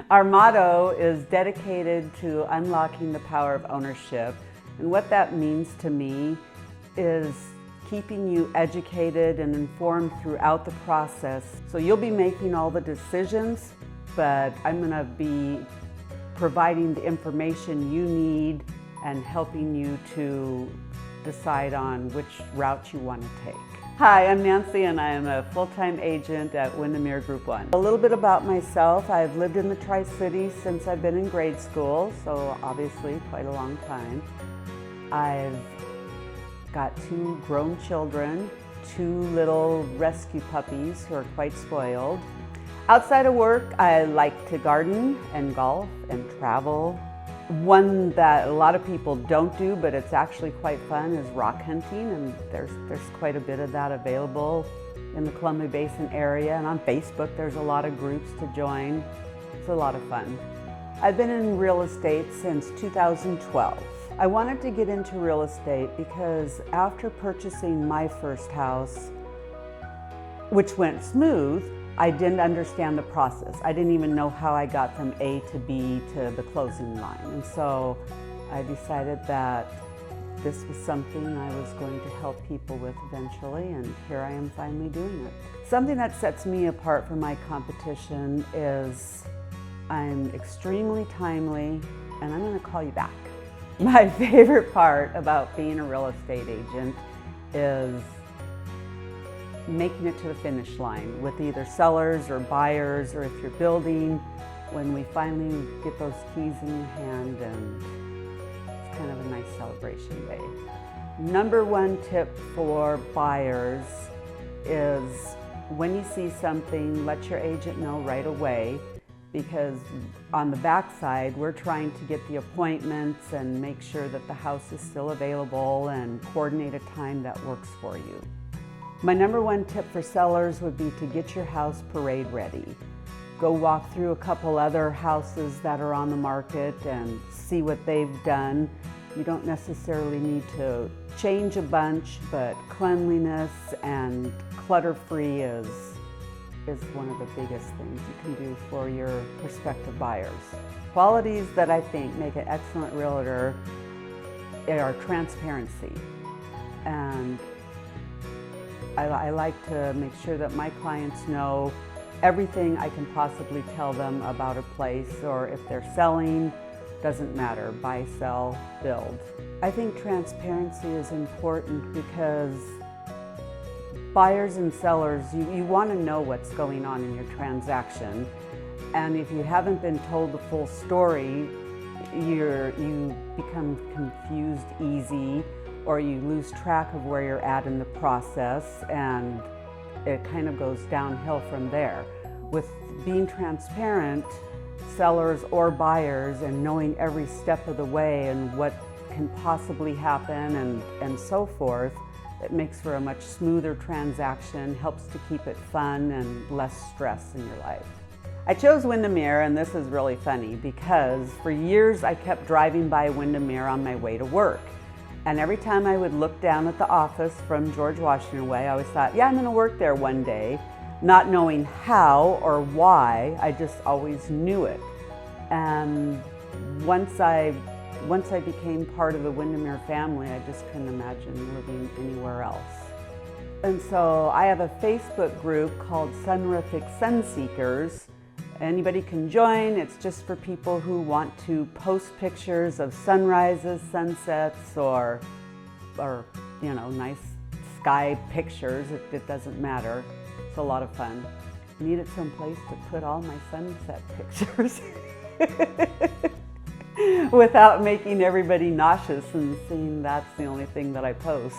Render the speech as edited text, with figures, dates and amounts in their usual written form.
Our motto is dedicated to unlocking the power of ownership. And what that means to me is keeping you educated and informed throughout the process. So you'll be making all the decisions, but I'm going to be providing the information you need and helping you to decide on which route you want to take. Hi, I'm Nancy and I am a full-time agent at Windermere Group One. A little bit about myself. I've lived in the Tri-Cities since I've been in grade school, so obviously quite a long time. I've got 2 grown children, 2 little rescue puppies who are quite spoiled. Outside of work, I like to garden and golf and travel. One that a lot of people don't do, but it's actually quite fun, is rock hunting, and there's quite a bit of that available in the Columbia Basin area, and on Facebook there's a lot of groups to join. It's a lot of fun. I've been in real estate since 2012. I wanted to get into real estate because after purchasing my first house, which went smooth, I didn't understand the process. I didn't even know how I got from A to B to the closing line. And so I decided that this was something I was going to help people with eventually, and here I am finally doing it. Something that sets me apart from my competition is I'm extremely timely, and I'm gonna call you back. My favorite part about being a real estate agent is making it to the finish line with either sellers or buyers, or if you're building, when we finally get those keys in your hand, and it's kind of a nice celebration day. Number 1 tip for buyers is when you see something, let your agent know right away, because on the backside, we're trying to get the appointments and make sure that the house is still available and coordinate a time that works for you. My number 1 tip for sellers would be to get your house parade ready. Go walk through a couple other houses that are on the market and see what they've done. You don't necessarily need to change a bunch, but cleanliness and clutter-free is one of the biggest things you can do for your prospective buyers. Qualities that I think make an excellent realtor are transparency. And I like to make sure that my clients know everything I can possibly tell them about a place, or if they're selling, doesn't matter, buy, sell, build. I think transparency is important because buyers and sellers, you want to know what's going on in your transaction. And if you haven't been told the full story, you become confused easy, or you lose track of where you're at in the process, and it kind of goes downhill from there. With being transparent, sellers or buyers, and knowing every step of the way and what can possibly happen and so forth, it makes for a much smoother transaction, helps to keep it fun and less stress in your life. I chose Windermere, and this is really funny because for years I kept driving by Windermere on my way to work. And every time I would look down at the office from George Washington Way, I always thought, yeah, I'm gonna work there one day, not knowing how or why. I just always knew it. And once I became part of the Windermere family, I just couldn't imagine living anywhere else. And so I have a Facebook group called Sunrific Sunseekers. Anybody can join. It's just for people who want to post pictures of sunrises, sunsets, or you know, nice sky pictures. It doesn't matter. It's a lot of fun. Needed some place to put all my sunset pictures without making everybody nauseous and seeing that's the only thing that I post.